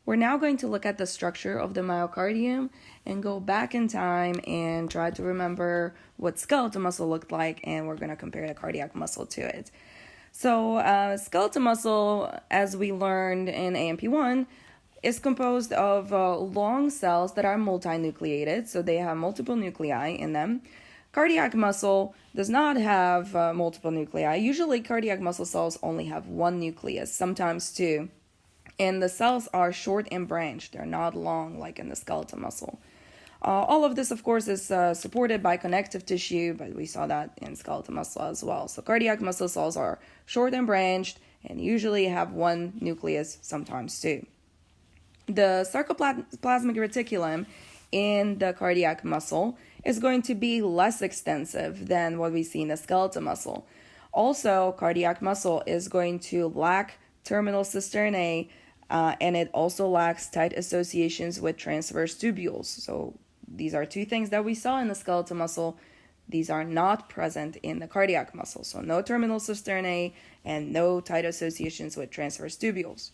We're now going to look at the structure of the myocardium and go back in time and try to remember what skeletal muscle looked like, and we're going to compare the cardiac muscle to it. So skeletal muscle, as we learned in AMP1, is composed of long cells that are multinucleated, so they have multiple nuclei in them. Cardiac muscle does not have multiple nuclei. Usually cardiac muscle cells only have one nucleus, sometimes two. And the cells are short and branched. They're not long like in the skeletal muscle. All of this, of course, is supported by connective tissue, but we saw that in skeletal muscle as well. So cardiac muscle cells are short and branched and usually have one nucleus, sometimes two. The sarcoplasmic reticulum in the cardiac muscle is going to be less extensive than what we see in the skeletal muscle. Also, cardiac muscle is going to lack terminal cisternae, and it also lacks tight associations with transverse tubules. So these are two things that we saw in the skeletal muscle. These are not present in the cardiac muscle. So no terminal cisternae and no tight associations with transverse tubules.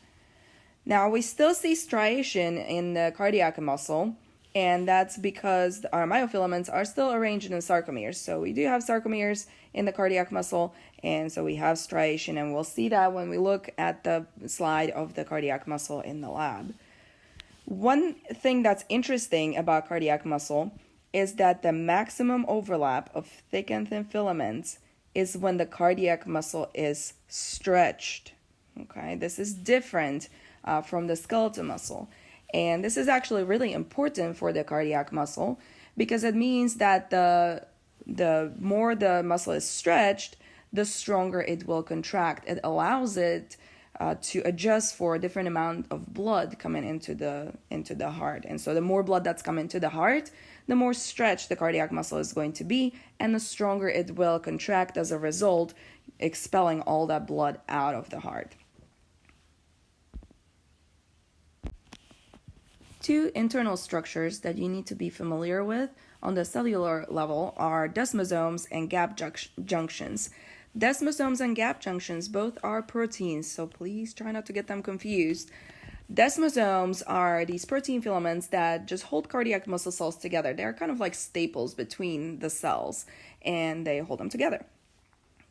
Now we still see striation in the cardiac muscle, and that's because our myofilaments are still arranged in sarcomeres. So we do have sarcomeres in the cardiac muscle, and so we have striation, and we'll see that when we look at the slide of the cardiac muscle in the lab. One thing that's interesting about cardiac muscle is that the maximum overlap of thick and thin filaments is when the cardiac muscle is stretched. Okay, this is different from the skeletal muscle. And this is actually really important for the cardiac muscle because it means that the more the muscle is stretched, the stronger it will contract. It allows it to adjust for a different amount of blood coming into the heart. And so the more blood that's coming to the heart, the more stretched the cardiac muscle is going to be, and the stronger it will contract as a result, expelling all that blood out of the heart. Two internal structures that you need to be familiar with on the cellular level are desmosomes and gap junctions. Desmosomes and gap junctions both are proteins, so please try not to get them confused. Desmosomes are these protein filaments that just hold cardiac muscle cells together. They're kind of like staples between the cells, and they hold them together.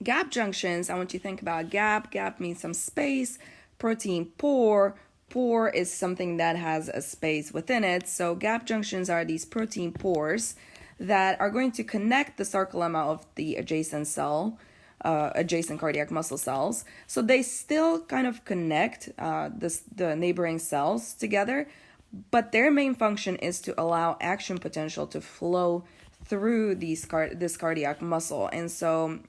Gap junctions, I want you to think about gap. Gap means some space. Protein pore. Pore is something that has a space within it. So gap junctions are these protein pores that are going to connect the sarcolemma of the adjacent cell, adjacent cardiac muscle cells. So they still kind of connect the neighboring cells together, but their main function is to allow action potential to flow through this cardiac muscle. And so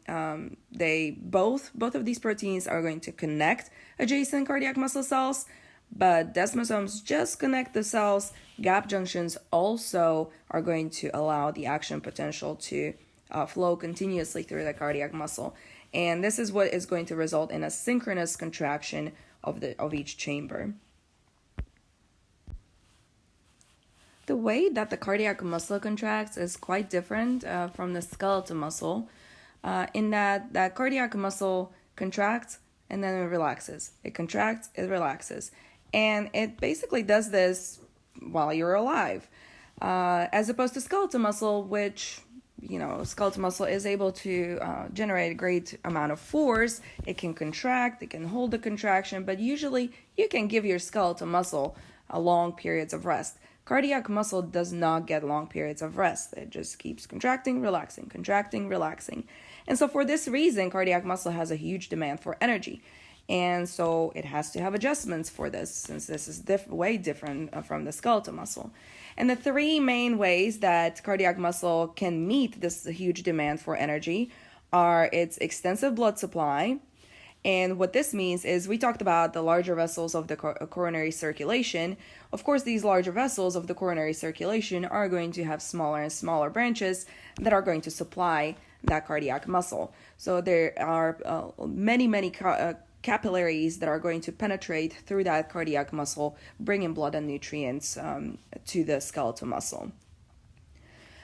they both of these proteins are going to connect adjacent cardiac muscle cells, but desmosomes just connect the cells. Gap junctions also are going to allow the action potential to flow continuously through the cardiac muscle. And this is what is going to result in a synchronous contraction of each chamber. The way that the cardiac muscle contracts is quite different from the skeletal muscle, in that cardiac muscle contracts and then it relaxes. It contracts, it relaxes. And it basically does this while you're alive, as opposed to skeletal muscle, which, skeletal muscle is able to generate a great amount of force. It can contract, it can hold the contraction, but usually you can give your skeletal muscle long periods of rest. Cardiac muscle does not get long periods of rest. It just keeps contracting, relaxing. And so for this reason, cardiac muscle has a huge demand for energy. And so it has to have adjustments for this, since this is way different from the skeletal muscle. And the three main ways that cardiac muscle can meet this huge demand for energy are its extensive blood supply. And what this means is we talked about the larger vessels of the coronary circulation. Of course, these larger vessels of the coronary circulation are going to have smaller and smaller branches that are going to supply that cardiac muscle. So there are many capillaries that are going to penetrate through that cardiac muscle, bringing blood and nutrients to the skeletal muscle.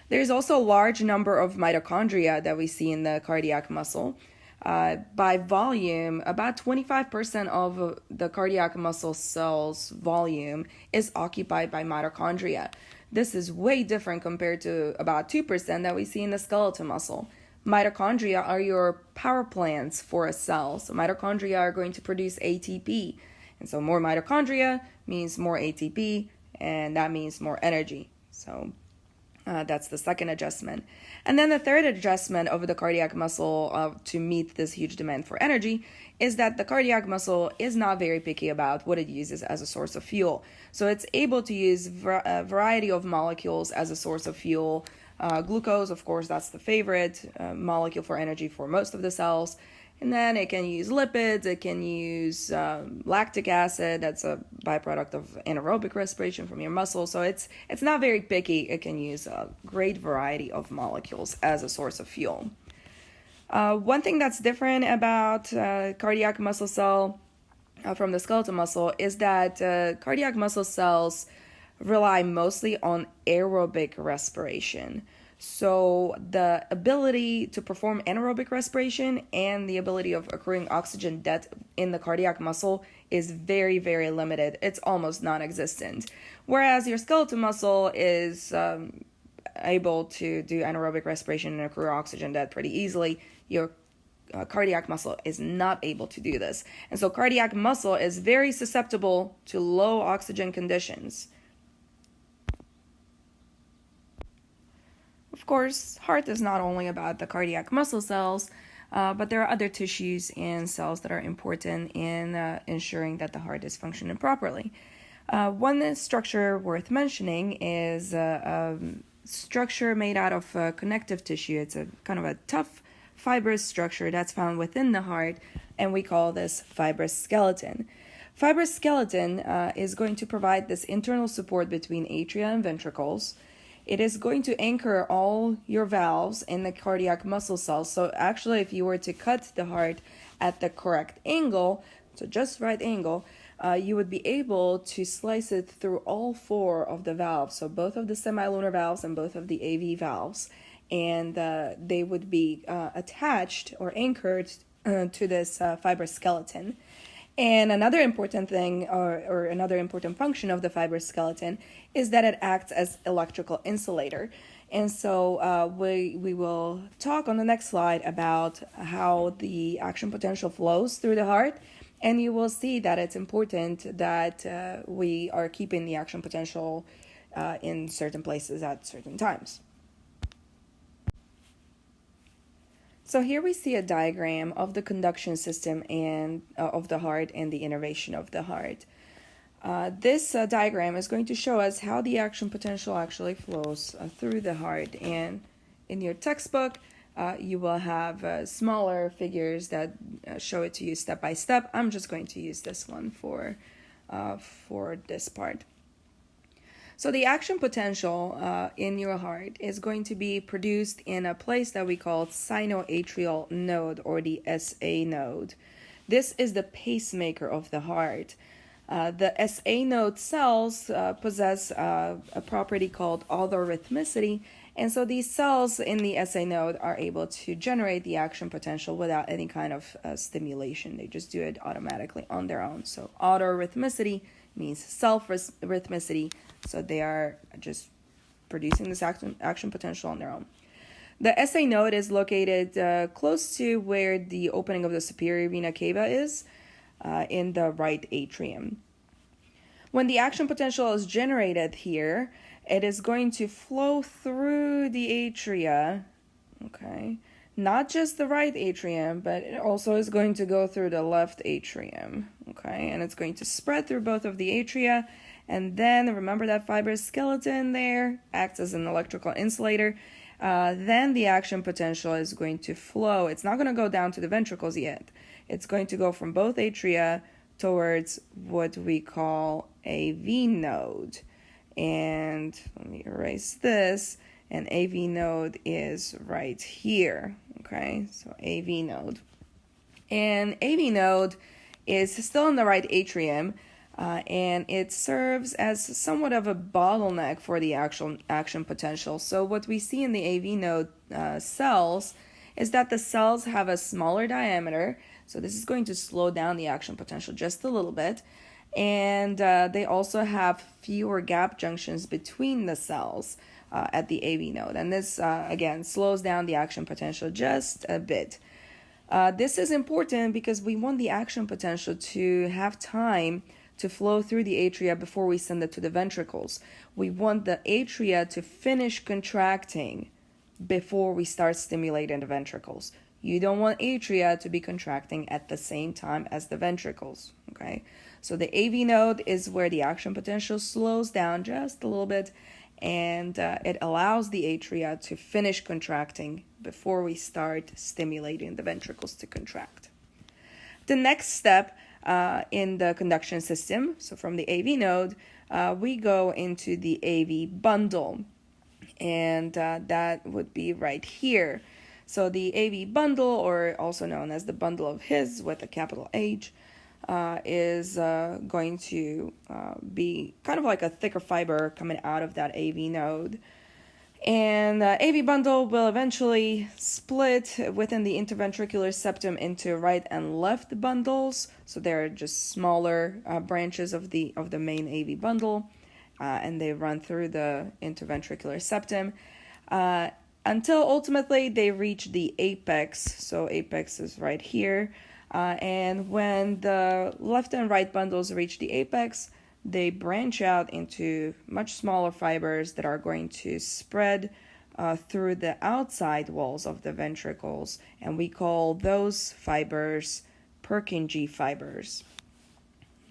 There's also a large number of mitochondria that we see in the cardiac muscle. By volume, about 25% of the cardiac muscle cells volume is occupied by mitochondria. This is way different compared to about 2% that we see in the skeletal muscle. Mitochondria are your power plants for a cell. So mitochondria are going to produce ATP. And so more mitochondria means more ATP, and that means more energy. So that's the second adjustment. And then the third adjustment of the cardiac muscle to meet this huge demand for energy is that the cardiac muscle is not very picky about what it uses as a source of fuel. So it's able to use a variety of molecules as a source of fuel. Glucose, of course, that's the favorite molecule for energy for most of the cells. And then it can use lipids, it can use lactic acid, that's a byproduct of anaerobic respiration from your muscles. So it's not very picky. It can use a great variety of molecules as a source of fuel. One thing that's different about cardiac muscle cell from the skeletal muscle is that cardiac muscle cells rely mostly on aerobic respiration. So the ability to perform anaerobic respiration and the ability of accruing oxygen debt in the cardiac muscle is very, very limited. It's almost non-existent. Whereas your skeletal muscle is able to do anaerobic respiration and accrue oxygen debt pretty easily, your cardiac muscle is not able to do this. And so cardiac muscle is very susceptible to low oxygen conditions. Of course, heart is not only about the cardiac muscle cells, but there are other tissues and cells that are important in ensuring that the heart is functioning properly. One structure worth mentioning is a structure made out of connective tissue. It's a kind of a tough, fibrous structure that's found within the heart, and we call this fibrous skeleton. Fibrous skeleton is going to provide this internal support between atria and ventricles. It is going to anchor all your valves in the cardiac muscle cells. So actually, if you were to cut the heart at the correct angle, so just right angle, you would be able to slice it through all four of the valves. So both of the semilunar valves and both of the AV valves. And they would be attached or anchored to this fibrous skeleton. And another important thing or another important function of the fibrous skeleton is that it acts as electrical insulator. And so we will talk on the next slide about how the action potential flows through the heart. And you will see that it's important that we are keeping the action potential in certain places at certain times. So here we see a diagram of the conduction system and of the heart and the innervation of the heart. This diagram is going to show us how the action potential actually flows through the heart. And in your textbook, you will have smaller figures that show it to you step by step. I'm just going to use this one for this part. So the action potential in your heart is going to be produced in a place that we call sinoatrial node, or the SA node. This is the pacemaker of the heart. The SA node cells possess a property called autorhythmicity, and so these cells in the SA node are able to generate the action potential without any kind of stimulation. They just do it automatically on their own. So autorhythmicity means self-rhythmicity, so they are just producing this action potential on their own. The SA node is located close to where the opening of the superior vena cava is, in the right atrium. When the action potential is generated here, it is going to flow through the atria, okay? Not just the right atrium, but it also is going to go through the left atrium, okay? And it's going to spread through both of the atria. And then remember that fibrous skeleton there acts as an electrical insulator. Then the action potential is going to flow. It's not going to go down to the ventricles yet. It's going to go from both atria towards what we call a V node. And let me erase this. And AV node is right here, okay? So AV node. And AV node is still in the right atrium, and it serves as somewhat of a bottleneck for the actual action potential. So what we see in the AV node cells is that the cells have a smaller diameter, so this is going to slow down the action potential just a little bit, and they also have fewer gap junctions between the cells at the AV node, and this again slows down the action potential just a bit. This is important because we want the action potential to have time to flow through the atria before we send it to the ventricles. We want the atria to finish contracting before we start stimulating the ventricles. You don't want atria to be contracting at the same time as the ventricles, okay? So the AV node is where the action potential slows down just a little bit, and it allows the atria to finish contracting before we start stimulating the ventricles to contract. The next step in the conduction system, so from the AV node, we go into the AV bundle, and that would be right here. So the AV bundle, or also known as the bundle of His with a capital H, is going to be kind of like a thicker fiber coming out of that AV node. And AV bundle will eventually split within the interventricular septum into right and left bundles. So they're just smaller branches of the main AV bundle, and they run through the interventricular septum until ultimately they reach the apex. So apex is right here. And when the left and right bundles reach the apex, they branch out into much smaller fibers that are going to spread through the outside walls of the ventricles, and we call those fibers Purkinje fibers.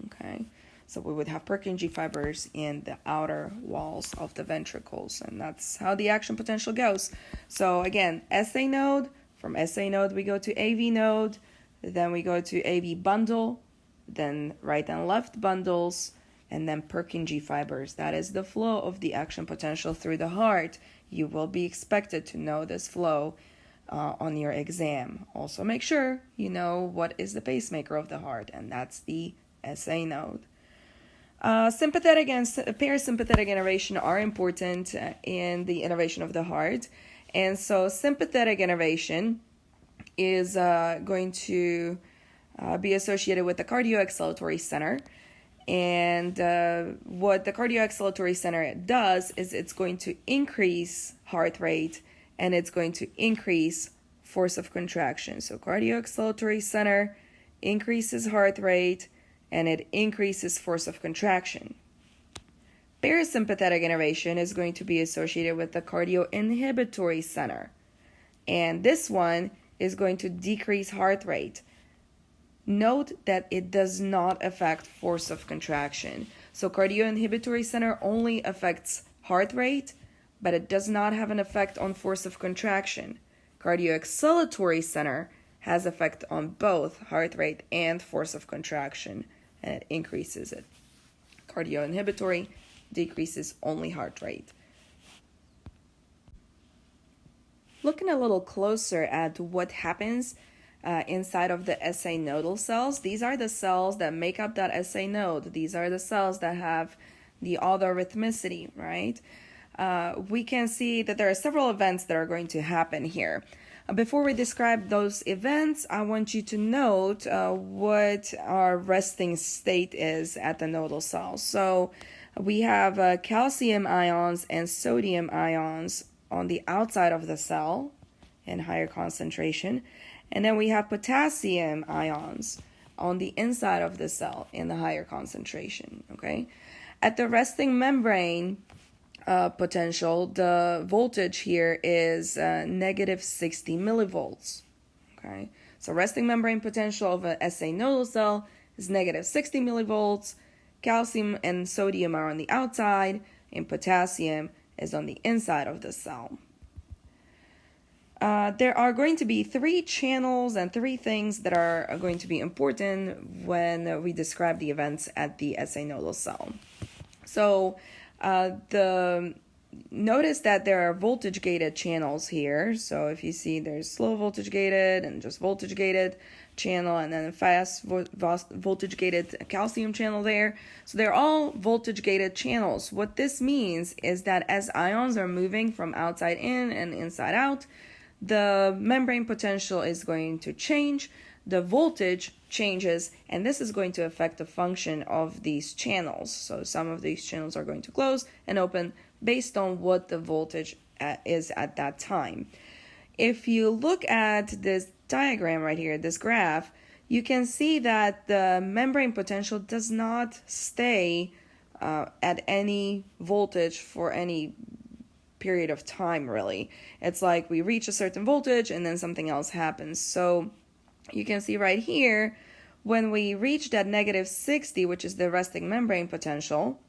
Okay, so we would have Purkinje fibers in the outer walls of the ventricles, and that's how the action potential goes. So again, SA node, from SA node we go to AV node, then we go to AV bundle, then right and left bundles, and then Purkinje fibers. That is the flow of the action potential through the heart. You will be expected to know this flow on your exam. Also make sure you know what is the pacemaker of the heart, and that's the SA node. Sympathetic and parasympathetic innervation are important in the innervation of the heart. And so sympathetic innervation is going to be associated with the cardioexhalatory center. And what the cardioexhalatory center does is it's going to increase heart rate, and it's going to increase force of contraction. So cardioexhalatory center increases heart rate, and it increases force of contraction. Parasympathetic innervation is going to be associated with the cardioinhibitory center, and this one is going to decrease heart rate. Note that it does not affect force of contraction. So cardioinhibitory center only affects heart rate, but it does not have an effect on force of contraction. Cardioexhalatory center has effect on both heart rate and force of contraction, and it increases it. Cardioinhibitory decreases only heart rate. Looking a little closer at what happens inside of the SA nodal cells, these are the cells that make up that SA node. These are the cells that have the autorhythmicity, right? We can see that there are several events that are going to happen here. Before we describe those events, I want you to note what our resting state is at the nodal cells. So we have calcium ions and sodium ions on the outside of the cell in higher concentration. And then we have potassium ions on the inside of the cell in the higher concentration, okay? At the resting membrane potential, the voltage here is negative 60 millivolts, okay? So resting membrane potential of a SA nodal cell is negative 60 millivolts. Calcium and sodium are on the outside, and potassium is on the inside of the cell. There are going to be three channels and three things that are going to be important when we describe the events at the SA nodal cell. So notice that there are voltage gated channels here. So if you see there's slow voltage gated and just voltage gated channel, and then a fast voltage gated calcium channel there. So they're all voltage gated channels. What this means is that as ions are moving from outside in and inside out, the membrane potential is going to change, the voltage changes, and this is going to affect the function of these channels. So some of these channels are going to close and open based on what the voltage is at that time. If you look at this diagram right here, this graph, you can see that the membrane potential does not stay at any voltage for any period of time, really. It's like we reach a certain voltage and then something else happens. So you can see right here, when we reach that negative 60, which is the resting membrane potential,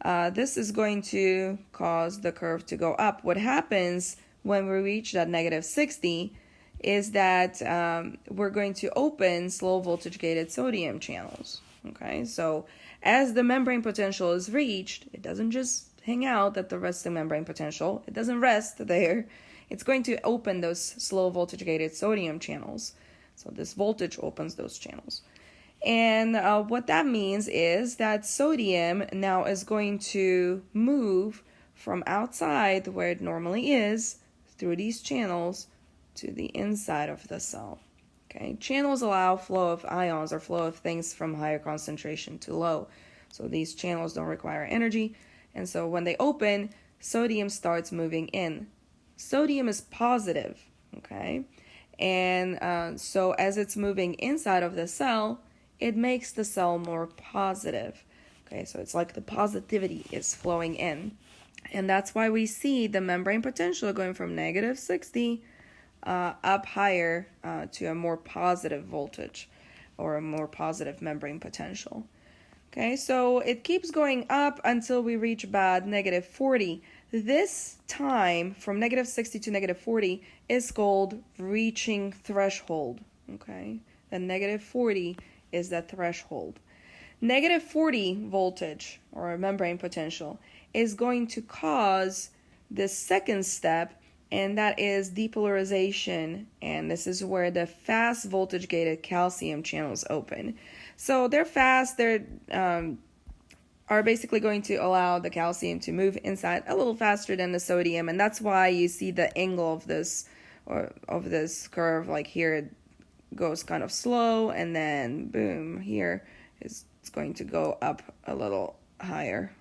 this is going to cause the curve to go up. What happens when we reach that negative 60 is that we're going to open slow voltage gated sodium channels. Okay, so as the membrane potential is reached, it doesn't just hang out at the resting membrane potential. It doesn't rest there. It's going to open those slow voltage gated sodium channels. So this voltage opens those channels. And what that means is that sodium now is going to move from outside where it normally is through these channels to the inside of the cell. Okay, channels allow flow of ions or flow of things from higher concentration to low. So these channels don't require energy. And so when they open, sodium starts moving in. Sodium is positive, okay? And so as it's moving inside of the cell, it makes the cell more positive. Okay, so it's like the positivity is flowing in. And that's why we see the membrane potential going from negative 60 up higher to a more positive voltage or a more positive membrane potential. Okay, so it keeps going up until we reach about negative 40. This time from negative 60 to negative 40 is called reaching threshold. Okay, the negative 40 is the threshold. Negative 40 voltage or membrane potential is going to cause the second step, and that is depolarization, and this is where the fast voltage gated calcium channels open. So they're fast, they're are basically going to allow the calcium to move inside a little faster than the sodium, and that's why you see the angle of this curve. Like here it goes kind of slow, and then boom, here it's going to go up a little higher,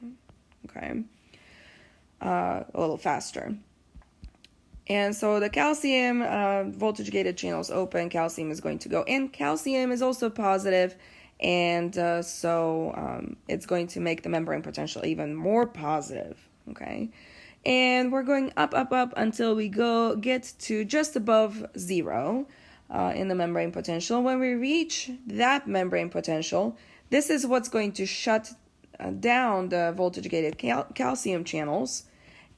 okay, a little faster. And so the calcium voltage gated channels open, calcium is going to go in. Calcium is also positive, and so it's going to make the membrane potential even more positive, okay? And we're going up until we get to just above 0 in the membrane potential. When we reach that membrane potential, this is what's going to shut down the voltage gated calcium channels,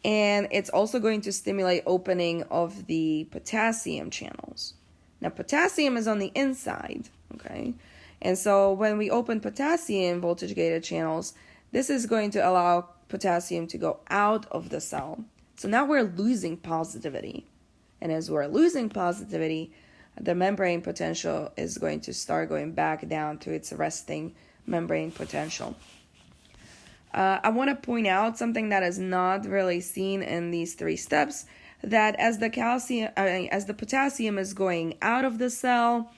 and it's also going to stimulate opening of the potassium channels. Now potassium is on the inside, okay? And so when we open potassium voltage gated channels, this is going to allow potassium to go out of the cell. So now we're losing positivity. And as we're losing positivity, the membrane potential is going to start going back down to its resting membrane potential. I want to point out something that is not really seen in these 3 steps, that as the potassium is going out of the cell,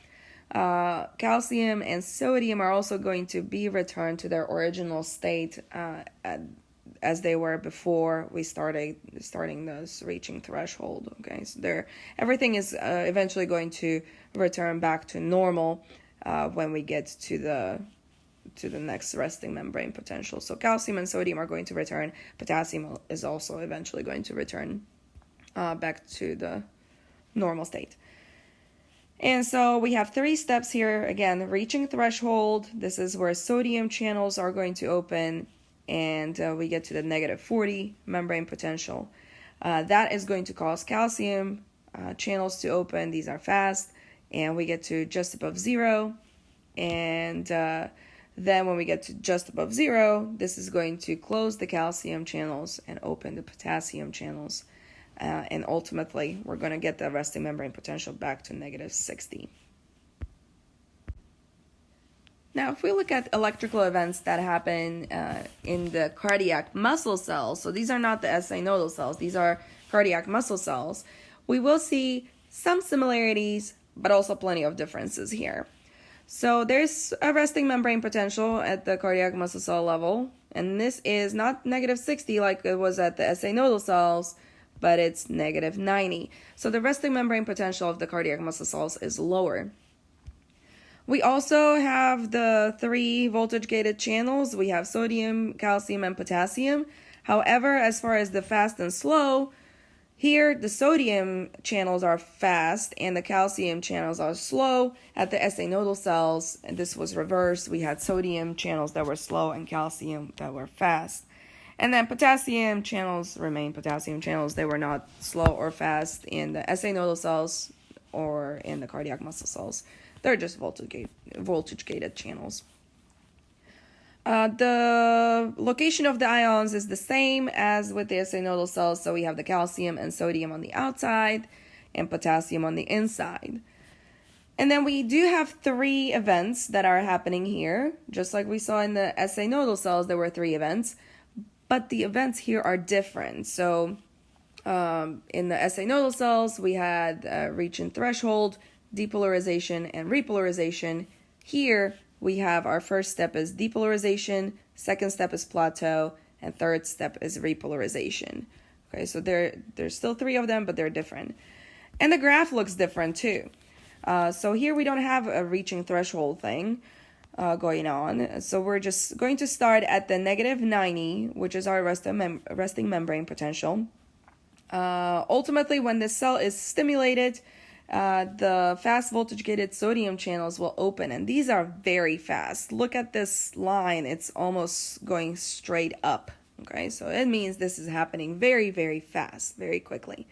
calcium and sodium are also going to be returned to their original state as they were before we starting this reaching threshold. Okay, so everything is eventually going to return back to normal when we get to the next resting membrane potential. So calcium and sodium are going to return. Potassium is also eventually going to return back to the normal state. And so we have 3 steps here. Again, reaching threshold. This is where sodium channels are going to open, and we get to the negative 40 membrane potential. That is going to cause calcium channels to open. These are fast, and we get to just above 0. And then when we get to just above 0, this is going to close the calcium channels and open the potassium channels. And ultimately, we're going to get the resting membrane potential back to negative 60. Now, if we look at electrical events that happen in the cardiac muscle cells, so these are not the SA nodal cells, these are cardiac muscle cells. we will see some similarities, but also plenty of differences here. So there's a resting membrane potential at the cardiac muscle cell level, and this is not -60 like it was at the SA nodal cells, but it's -90. So the resting membrane potential of the cardiac muscle cells is lower. We also have the 3 voltage-gated channels. We have sodium, calcium, and potassium. However, as far as the fast and slow, here the sodium channels are fast and the calcium channels are slow. At the SA nodal cells, and this was reversed. We had sodium channels that were slow and calcium that were fast. And then potassium channels remain potassium channels. They were not slow or fast in the SA nodal cells or in the cardiac muscle cells. They're just voltage-gated channels. The location of the ions is the same as with the SA nodal cells. So we have the calcium and sodium on the outside and potassium on the inside. And then we do have 3 events that are happening here. Just like we saw in the SA nodal cells, there were 3 events. But the events here are different. So in the SA nodal cells, we had reaching threshold, depolarization, and repolarization. Here, we have our first step is depolarization, second step is plateau, and third step is repolarization. Okay, so there's still 3 of them, but they're different. And the graph looks different too. So here we don't have a reaching threshold thing going on. So we're just going to start at the -90, which is our resting membrane potential. Ultimately, when this cell is stimulated, the fast voltage-gated sodium channels will open, and these are very fast. Look at this line. It's almost going straight up. Okay, so it means this is happening very, very fast, very quickly.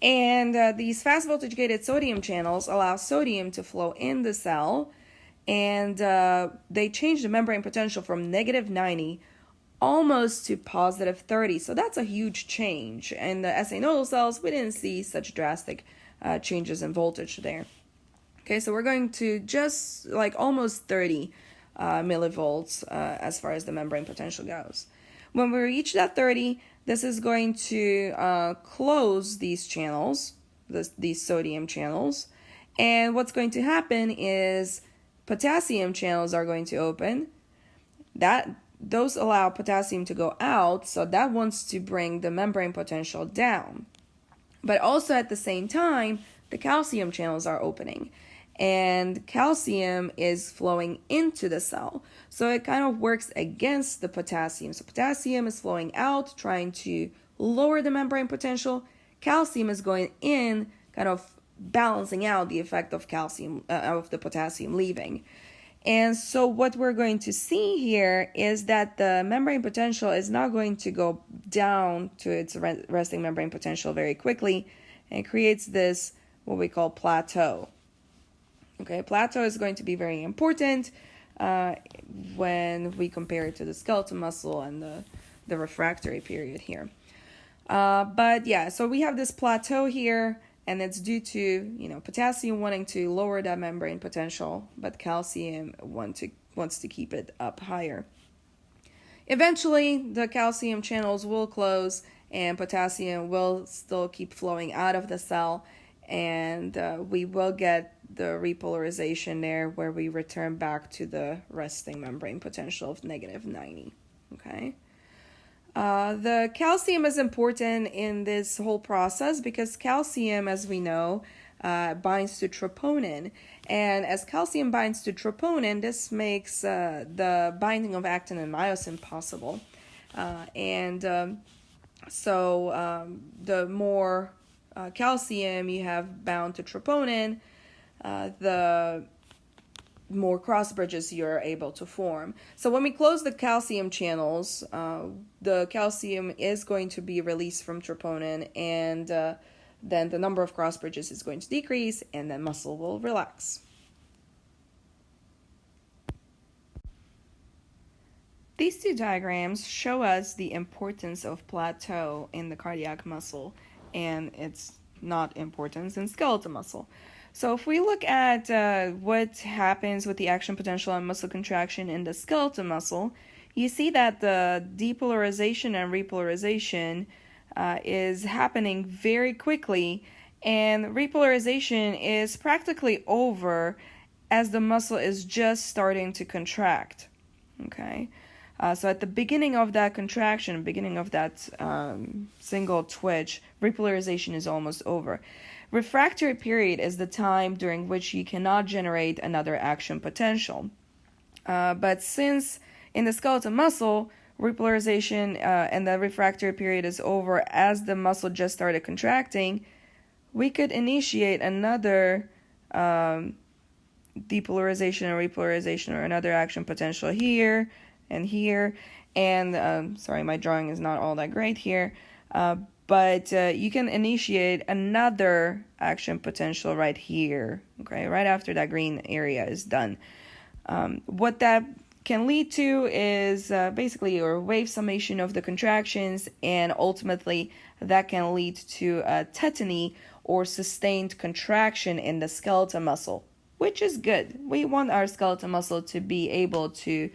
And these fast voltage-gated sodium channels allow sodium to flow in the cell, and they change the membrane potential from -90 almost to +30. So that's a huge change. In the SA nodal cells, we didn't see such drastic changes in voltage there. Okay, so we're going to just like almost 30 millivolts as far as the membrane potential goes. When we reach that 30, this is going to close these channels, these sodium channels. And what's going to happen is potassium channels are going to open. Those allow potassium to go out, so that wants to bring the membrane potential down. But also at the same time, the calcium channels are opening, and calcium is flowing into the cell. So it kind of works against the potassium. So potassium is flowing out, trying to lower the membrane potential. Calcium is going in, kind of balancing out the effect of calcium, of the potassium leaving. And so what we're going to see here is that the membrane potential is not going to go down to its resting membrane potential very quickly, and creates this, what we call plateau. Okay, plateau is going to be very important when we compare it to the skeletal muscle and the refractory period here. But yeah, so we have this plateau here, and it's due to, potassium wanting to lower that membrane potential, but calcium wants to keep it up higher. Eventually, the calcium channels will close, and potassium will still keep flowing out of the cell, and we will get the repolarization there, where we return back to the resting membrane potential of -90. Okay. The calcium is important in this whole process because calcium, as we know, binds to troponin. And as calcium binds to troponin, this makes the binding of actin and myosin possible. So the more calcium you have bound to troponin, the more cross bridges you're able to form. So when we close the calcium channels, the calcium is going to be released from troponin, and then the number of cross bridges is going to decrease, and then muscle will relax. These 2 diagrams show us the importance of plateau in the cardiac muscle and its not importance in skeletal muscle. So if we look at what happens with the action potential and muscle contraction in the skeletal muscle, you see that the depolarization and repolarization is happening very quickly, And repolarization is practically over as the muscle is just starting to contract. Okay, so at the beginning of that contraction, beginning of that single twitch, repolarization is almost over. Refractory period is the time during which you cannot generate another action potential. But since in the skeletal muscle, repolarization and the refractory period is over as the muscle just started contracting, we could initiate another depolarization or repolarization or another action potential here and here. And sorry, my drawing is not all that great here. But you can initiate another action potential right here, okay, right after that green area is done. What that can lead to is basically your wave summation of the contractions, and ultimately that can lead to a tetany or sustained contraction in the skeletal muscle, which is good. We want our skeletal muscle to be able to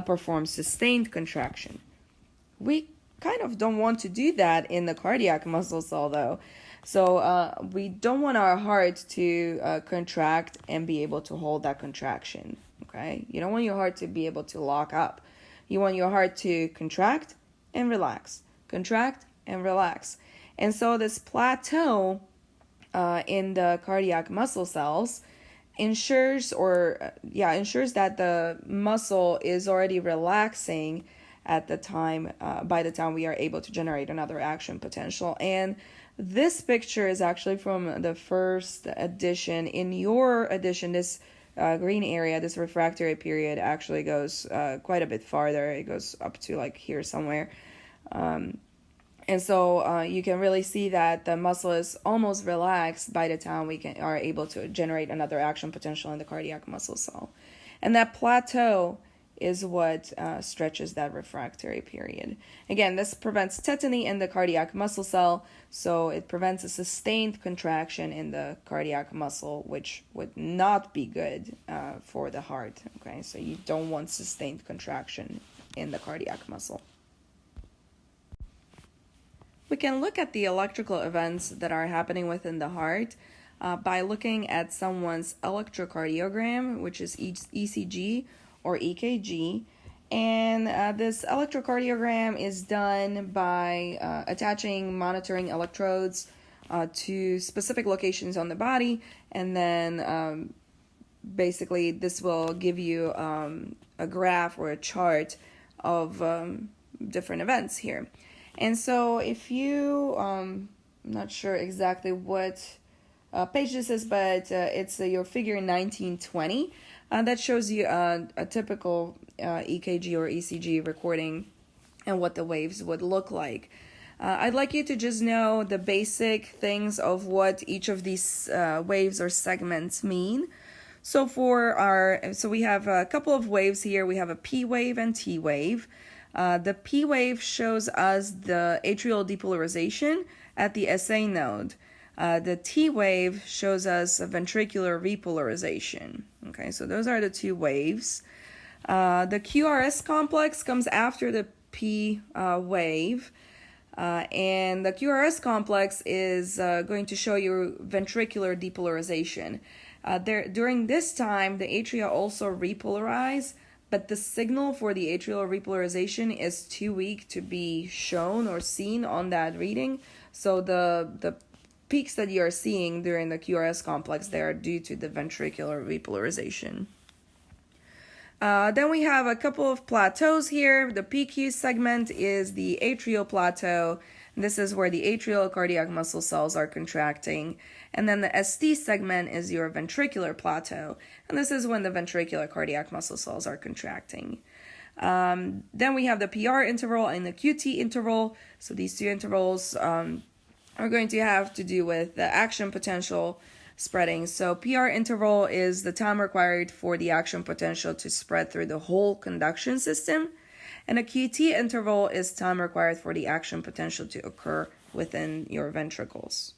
perform sustained contraction. We kind of don't want to do that in the cardiac muscle cell though. So we don't want our heart to contract and be able to hold that contraction, okay? You don't want your heart to be able to lock up. You want your heart to contract and relax, contract and relax. And so this plateau in the cardiac muscle cells ensures that the muscle is already relaxing at the time, by the time we are able to generate another action potential. And this picture is actually from the first edition. In your edition, this green area, this refractory period actually goes quite a bit farther. It goes up to like here somewhere. And so you can really see that the muscle is almost relaxed by the time we are able to generate another action potential in the cardiac muscle cell. And that plateau is what stretches that refractory period. Again, this prevents tetany in the cardiac muscle cell, so it prevents a sustained contraction in the cardiac muscle, which would not be good for the heart. Okay, so you don't want sustained contraction in the cardiac muscle. We can look at the electrical events that are happening within the heart by looking at someone's electrocardiogram, which is ECG or EKG. And this electrocardiogram is done by attaching monitoring electrodes to specific locations on the body, and then basically this will give you a graph or a chart of different events here. And so if you, I'm not sure exactly what page this is, but it's your figure 1920. That shows you a typical EKG or ECG recording and what the waves would look like. I'd like you to just know the basic things of what each of these waves or segments mean. So we have a couple of waves here. We have a P wave and T wave. The P wave shows us the atrial depolarization at the SA node. The T wave shows us a ventricular repolarization. Okay, so those are the two waves. The QRS complex comes after the P wave. And the QRS complex is going to show you ventricular depolarization. During this time, the atria also repolarize, but the signal for the atrial repolarization is too weak to be shown or seen on that reading. So the peaks that you are seeing during the QRS complex, they are due to the ventricular repolarization. Then we have a couple of plateaus here. The PQ segment is the atrial plateau. This is where the atrial cardiac muscle cells are contracting. And then the ST segment is your ventricular plateau. And this is when the ventricular cardiac muscle cells are contracting. Then we have the PR interval and the QT interval. So these two intervals are going to have to do with the action potential spreading. So PR interval is the time required for the action potential to spread through the whole conduction system. And a QT interval is time required for the action potential to occur within your ventricles.